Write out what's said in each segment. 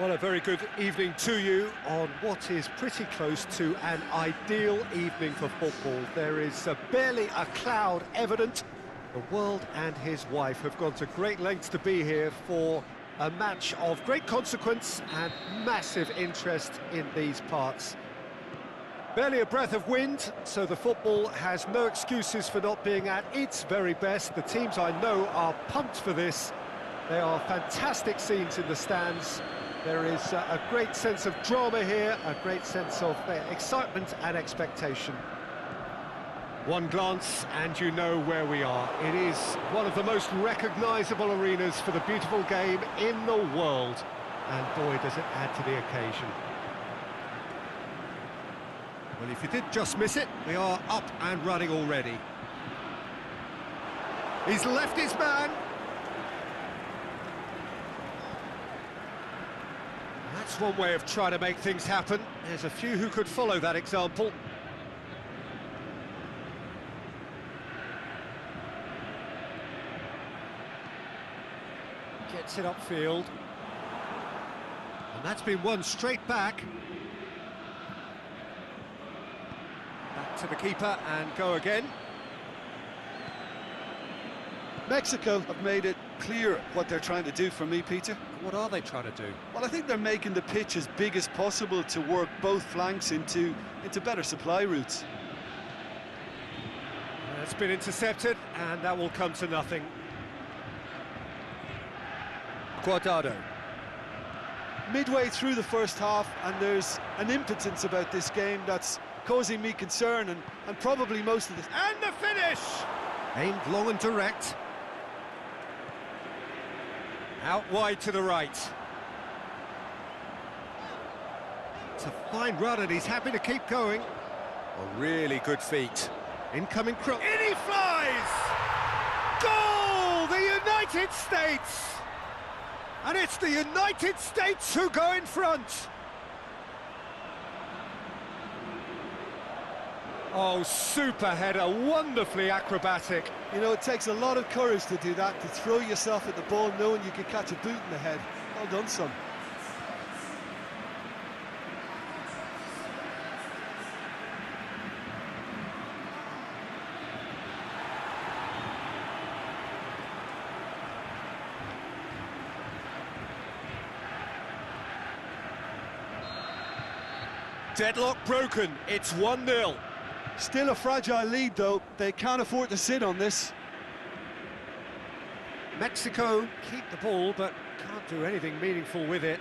Well, a very good evening to you on what is pretty close to an ideal evening for football. There is barely a cloud evident. The world and his wife have gone to great lengths to be here for a match of great consequence and massive interest in these parts. Barely a breath of wind, so the football has no excuses for not being at its very best. The teams I know are pumped for this. There are fantastic scenes in the stands. There is a great sense of drama here, a great sense of excitement and expectation. One glance and you know where we are. It is one of the most recognisable arenas for the beautiful game in the world. And boy, does it add to the occasion. Well, if you did just miss it, we are up and running already. He's left his man. That's one way of trying to make things happen. There's a few who could follow that example. Gets it upfield. And that's been won straight back. Back to the keeper and go again. Mexico have made it clear what they're trying to do for me, Peter. What are they trying to do? Well, I think they're making the pitch as big as possible to work both flanks into better supply routes. That's been intercepted, and that will come to nothing. Guardado. Midway through the first half, and there's an impotence about this game that's causing me concern, and probably most of the... And the finish! Aimed long and direct. Out wide to the right. It's a fine run and he's happy to keep going. A really good feat. Incoming cross. In he flies! Goal! The United States! And it's the United States who go in front. Oh, super header, wonderfully acrobatic. You know, it takes a lot of courage to do that, to throw yourself at the ball knowing you could catch a boot in the head. Well done, son. Deadlock broken, it's 1-0. Still a fragile lead, though. They can't afford to sit on this. Mexico keep the ball, but can't do anything meaningful with it.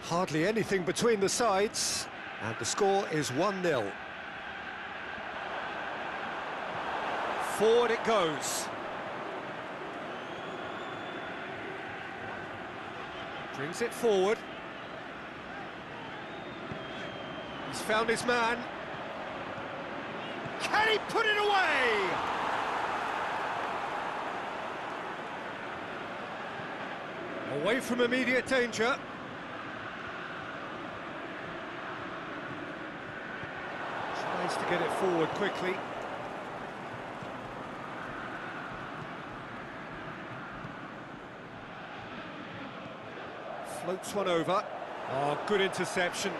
Hardly anything between the sides, and the score is 1-0. Forward it goes. Brings it forward. He's found his man. Can he put it away? Away from immediate danger. Tries to get it forward quickly. Floats one over. Oh, good interception.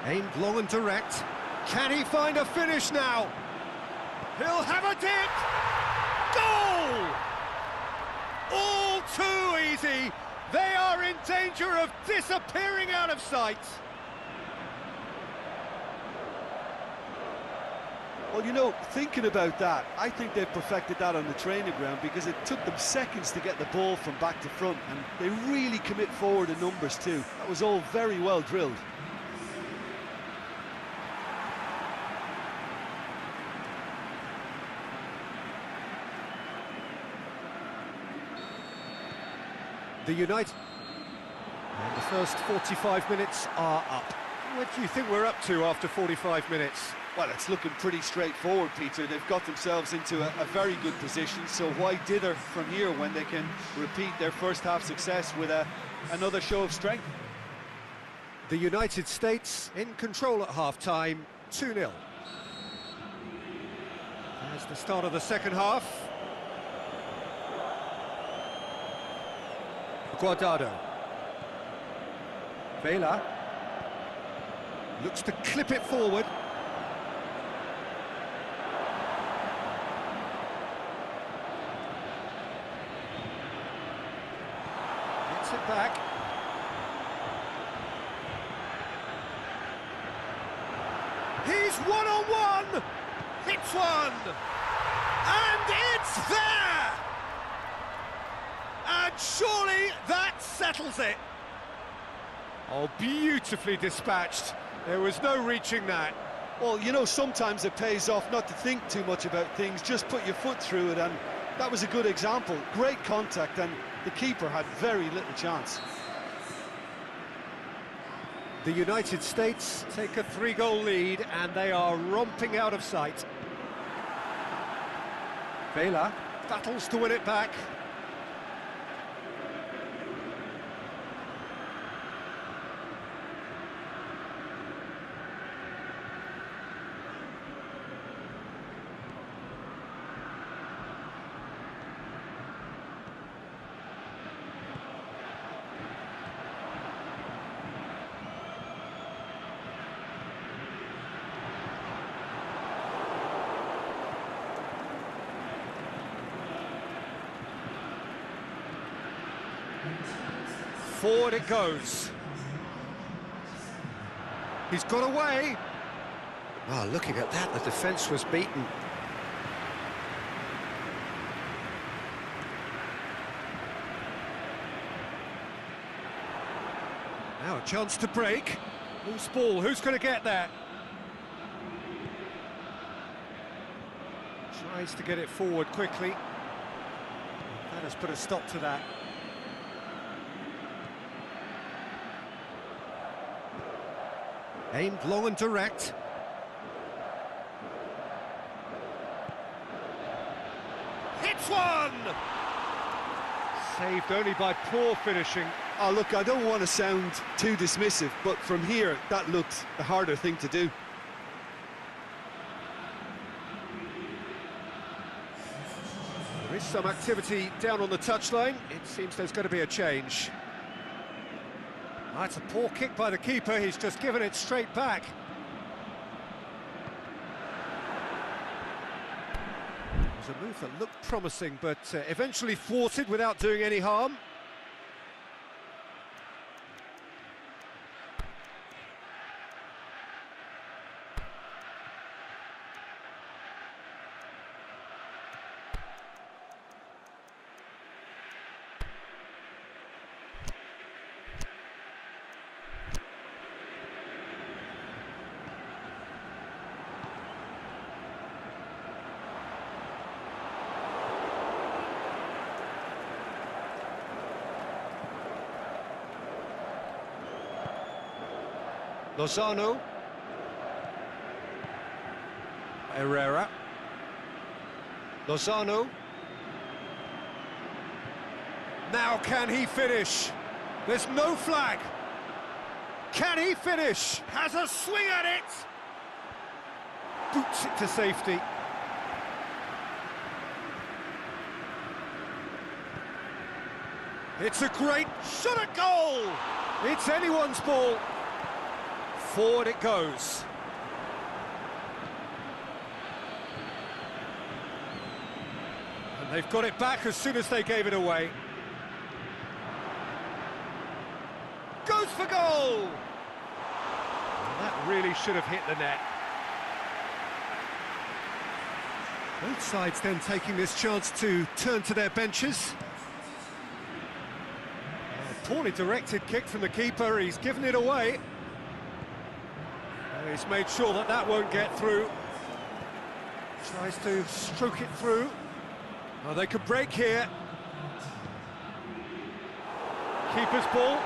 Aimed long and direct. Can he find a finish now? He'll have a dip! Goal! All too easy. They are in danger of disappearing out of sight. Well, you know, thinking about that, I think they've perfected that on the training ground because it took them seconds to get the ball from back to front, and they really commit forward in numbers too. That was all very well drilled. The United... And the first 45 minutes are up. What do you think we're up to after 45 minutes? Well, it's looking pretty straightforward, Peter. They've got themselves into a very good position, so why dither from here when they can repeat their first half success with another show of strength? The United States in control at half-time, 2-0. There's the start of the second half. Guardado. Vela looks to clip it forward. Gets it back. He's one-on-one! Hits one! And it's there! And surely that settles it. Oh, beautifully dispatched. There was no reaching that. Well, you know, sometimes it pays off not to think too much about things, just put your foot through it, and that was a good example. Great contact, and the keeper had very little chance. The United States take a 3-goal lead, and they are romping out of sight. Vela battles to win it back. Forward it goes. He's got away. Oh, looking at that, the defence was beaten. Now a chance to break. Loose ball, who's going to get there? Tries to get it forward quickly. That has put a stop to that. Aimed long and direct. Hits one! Saved only by poor finishing. Oh, look, I don't want to sound too dismissive, but from here, that looked the harder thing to do. There is some activity down on the touchline. It seems there's going to be a change. That's a poor kick by the keeper, he's just given it straight back. It was a move that looked promising, but eventually thwarted without doing any harm. Lozano. Herrera. Lozano. Now can he finish? There's no flag. Can he finish? Has a swing at it. Boots it to safety. It's a great shot at goal. It's anyone's ball. Forward it goes. And they've got it back as soon as they gave it away. Goes for goal! And that really should have hit the net. Both sides then taking this chance to turn to their benches. A poorly directed kick from the keeper, he's given it away. He's made sure that that won't get through. Tries to stroke it through. Oh, they could break here. Keeper's ball.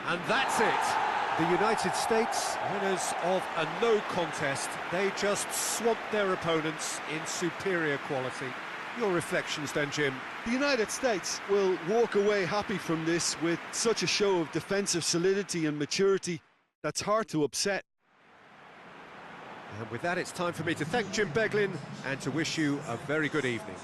And that's it. The United States, winners of a no contest. They just swamped their opponents in superior quality. Your reflections then, Jim? The United States will walk away happy from this with such a show of defensive solidity and maturity that's hard to upset. And with that, it's time for me to thank Jim Beglin and to wish you a very good evening.